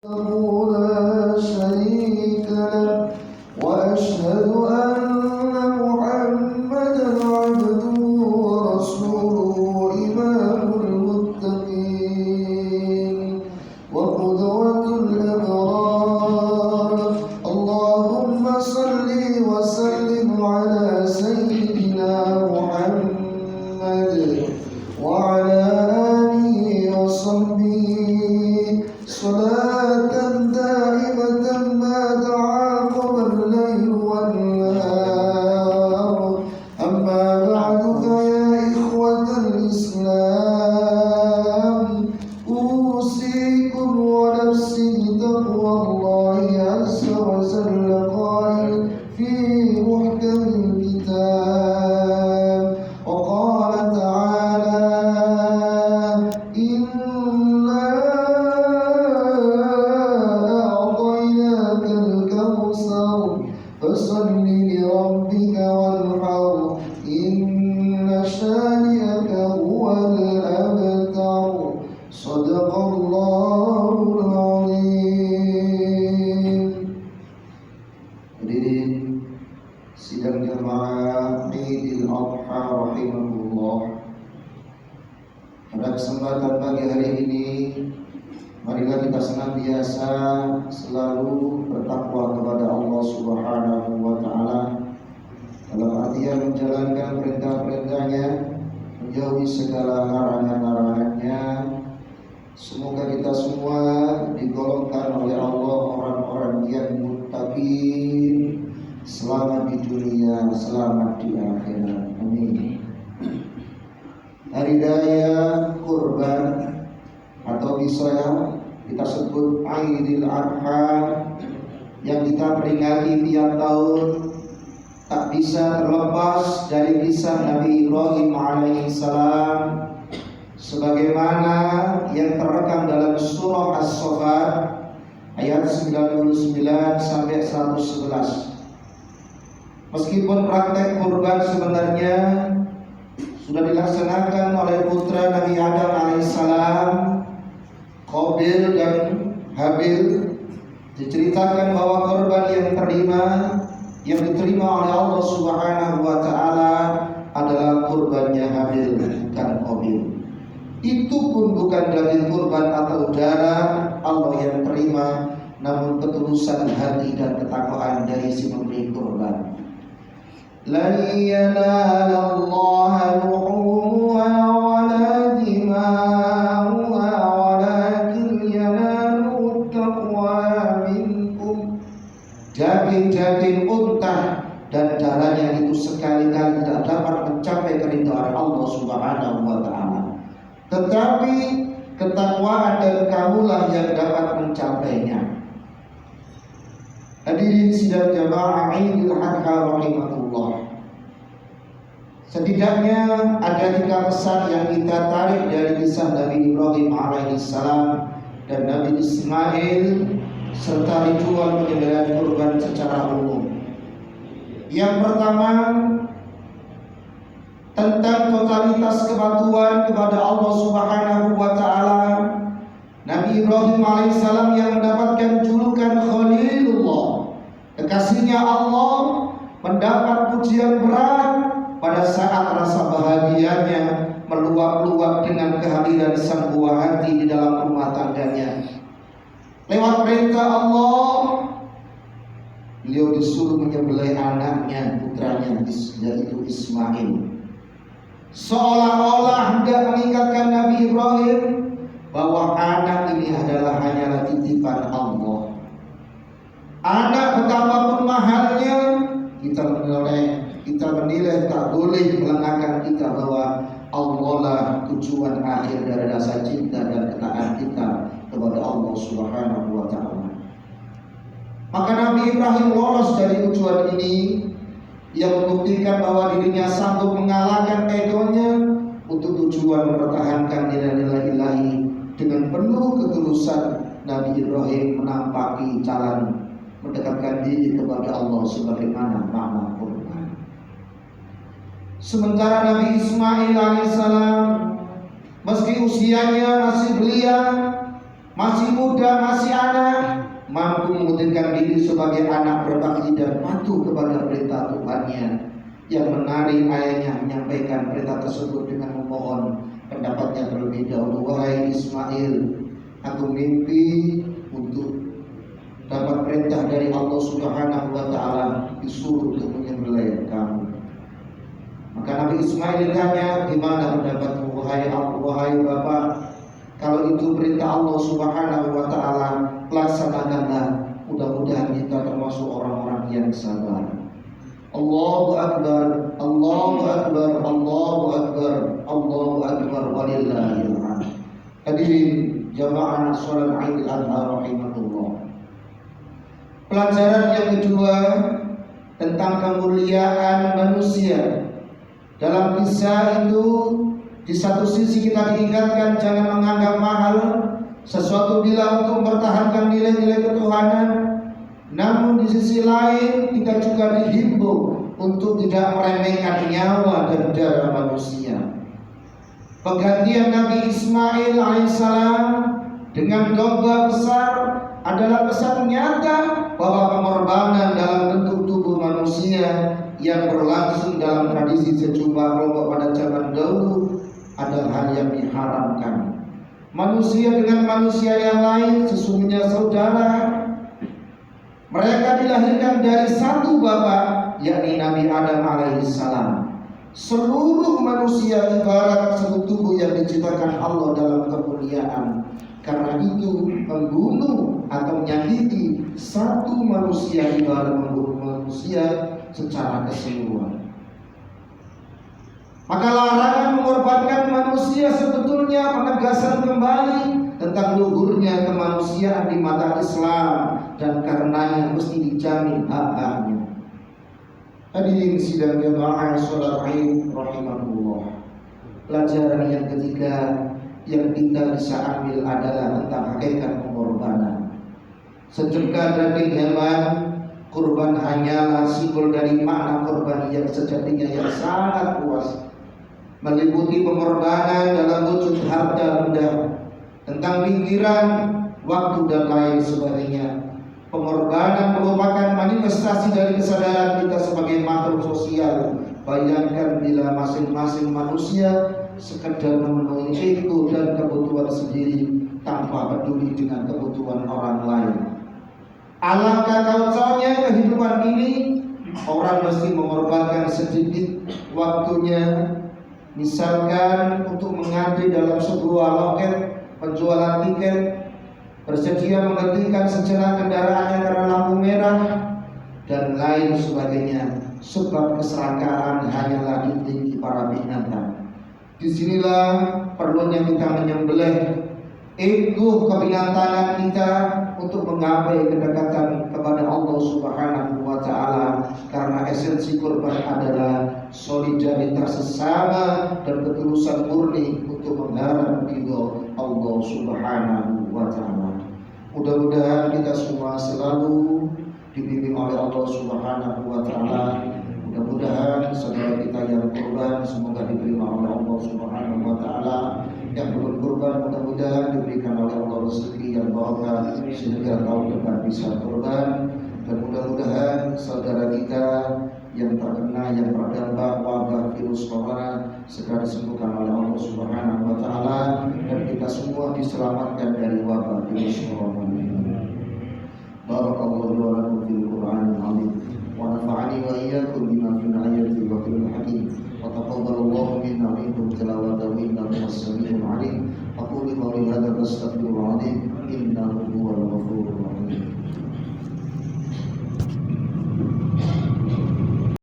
لا شريك له وأشهد أن محمدا عبده ورسوله إمام المتقين وقدوة الأبرار اللهم صل وسلم على سيدنا محمد وعلى آله وصحبه صلاة دائمة ما تعاقب الليل والنهار أما بعد فيا إخوة الإسلام أوصيكم ونفسي بتقوى الله عز وجل قائل في محكم الكتاب وقال تعالى إنا أعطيناك الكوثر فصل لربك وانحر إن شانئك هو الأبتر صدق الله العظيم. Hadirin sidang jamaah Idul Adha rahimahullah. Pada kesempatan pagi hari ini, marilah kita senantiasa selalu bertakwa kepada Allah Subhanahu wa taala dalam artian menjalankan perintah-perintahnya, menjauhi segala larangan-larangannya. Semoga kita semua digolongkan oleh Allah orang-orang yang muttaqin, selamat di dunia, selamat di akhirat. Amin. Hari raya Kurban atau bisa kita sebut Idul Adha yang kita peringati tiap tahun tak bisa terlepas dari kisah Nabi Ibrahim alaihissalam sebagaimana yang terekam dalam surah As-Saffat ayat 99 sampai 111. Meskipun praktek kurban sebenarnya sudah dilaksanakan oleh putra Nabi Adam alaihissalam, Qabil dan Habil, diceritakan bahwa korban yang diterima oleh Allah Subhanahu wa taala adalah kurbannya Habil bukan Qabil. Itu pun bukan daging kurban atau darah Allah yang terima, namun ketulusan hati dan ketakwaan dari si pemberi kurban. لن ينال الله لحومها ولا دماؤها ولكن يناله التقوى منكم. Daging-daging unta dan darahnya itu sekali-kali tidak dapat mencapai keridhaan Allah Subhanahu wa taala. Tetapi ketakwaan dan kamulah yang dapat mencapainya. Hadirin sidang jamaah Idul Adha rahimahullah. Setidaknya ada 3 pesan yang kita tarik dari kisah Nabi Ibrahim alaihissalam dan Nabi Ismail serta ritual penyembelihan kurban secara umum. Yang pertama, tentang totalitas kepatuhan kepada Allah Subhanahu wa taala. Nabi Ibrahim alaihissalam yang mendapatkan julukan Khalilullah, kekasihnya Allah, mendapat pujian berat pada saat rasa bahagianya meluap-luap dengan kehadiran sang buah hati di dalam rumah tangganya. Lewat perintah Allah, beliau disuruh menyembelih anaknya, putranya, yaitu Ismail. Seolah-olah hendak mengingatkan Nabi Ibrahim bahwa anak ini adalah hanyalah titipan Allah. Anak betapapun mahalnya, kita menilai tak boleh melengahkan kita bahwa Allah lah tujuan akhir dari rasa cinta dan ketaatan kita kepada Allah Subhanahu wa taala. Maka Nabi Ibrahim lolos dari tujuan ini. Ia membuktikan bahwa dirinya sanggup mengalahkan egonya untuk tujuan mempertahankan nilai-nilai ilahi. Dengan penuh ketulusan Nabi Ibrahim menampaki jalan mendekatkan diri kepada Allah sebagaimana makna kurban. Sementara Nabi Ismail alaihissalam meski usianya masih belia, masih muda, masih anak, mampu membuktikan diri sebagai anak berbakti dan patuh kepada perintah Tuhannya, yang menarik ayahnya menyampaikan perintah tersebut dengan memohon pendapatnya terlebih dahulu. Wahai Ismail, aku mimpi untuk dapat perintah dari Allah Subhanahu wa Ta'ala, disuruh untuk menyembelih kamu. Maka Nabi Ismail ditanya, gimana pendapatmu wahai bapak? Kalau itu perintah Allah Subhanahu wa Ta'ala, laksanakanlah. Mudah-mudahan kita termasuk orang-orang yang sabar. Allahu Akbar, Allahu Akbar, Allahu Akbar, Allahu Akbar, walillahil hamd. Hadirin jamaah salat Idul Adha rahimakumullah. Pelajaran yang kedua tentang kemuliaan manusia. Dalam kisah itu, di satu sisi kita diingatkan jangan menganggap mahal sesuatu bila untuk mempertahankan nilai-nilai ketuhanan. Namun di sisi lain kita juga dihimbau untuk tidak meremehkan nyawa dan darah manusia. Penggantian Nabi Ismail alaihissalam dengan domba besar adalah pesan nyata bahwa pengorbanan dalam bentuk tubuh manusia yang berlangsung dalam tradisi sejumlah kelompok pada zaman dahulu adalah hal yang diharamkan. Manusia dengan manusia yang lain sesungguhnya saudara. Mereka dilahirkan dari satu bapak, yakni Nabi Adam alaihissalam. Seluruh manusia ibarat satu tubuh yang diciptakan Allah dalam kemuliaan. Karena itu membunuh atau menyakiti satu manusia ibarat membunuh manusia secara keseluruhan. Maka larangan mengorbankan manusia sebetulnya penegasan kembali tentang luhurnya kemanusiaan di mata Islam, dan karenanya mesti dijamin hak-haknya. Hadirin sidang jamaah salat Id rahimakumullah. Pelajaran yang ketiga yang kita bisa ambil adalah tentang hakikat pengorbanan. Sedekah daging hewan kurban hanyalah simbol dari makna korban yang sejatinya yang sangat luas, meliputi pengorbanan dalam wujud harta benda, tentang pikiran, waktu dan lain sebagainya. Pengorbanan merupakan manifestasi dari kesadaran kita sebagai makhluk sosial. Bayangkan bila masing-masing manusia sekedar memenuhi ego dan kebutuhan sendiri tanpa peduli dengan kebutuhan orang lain. Alangkah kacaunya kehidupan ini. Orang mesti mengorbankan sedikit waktunya, misalkan untuk mengantri dalam sebuah loket penjualan tiket, bersedia menghentikan sejenak kendaraannya karena lampu merah dan lain sebagainya, sebab keserakahan hanyalah ditinggi para binatang. Disinilah perlunya kita menyembelih ego kebinatangan kita untuk menggapai kedekatan kepada Allah Subhanahu wa Ta'ala, karena esensi kurban adalah solidaritas sesama dan ketulusan murni untuk mengharap ridho Allah Subhanahu wa Ta'ala. Mudah-mudahan kita semua selalu dibimbing oleh Allah Subhanahu wa Ta'ala. Mudah-mudahan saudara kita yang kurban semoga diterima oleh Allah Subhanahu wa Ta'ala. Yang belum kurban mudah-mudahan diberikan oleh Allah rezeki yang barokah sehingga tahun depan bisa kurban. Dan mudah-mudahan saudara kita yang terkena, yang terdampak wabah virus corona segera disembuhkan oleh Allah Subhanahu wa Ta'ala, dan kita semua diselamatkan dari wabah virus corona. Barakallahu wa lakum fil Qur'anil azim wa nafa'ani wa iyyakum bima fil ayati wa fil hakim. وتقبل الله منا ومنكم تلاوته إنه هو السميع العليم. أقول قولي هذا وأستغفر الله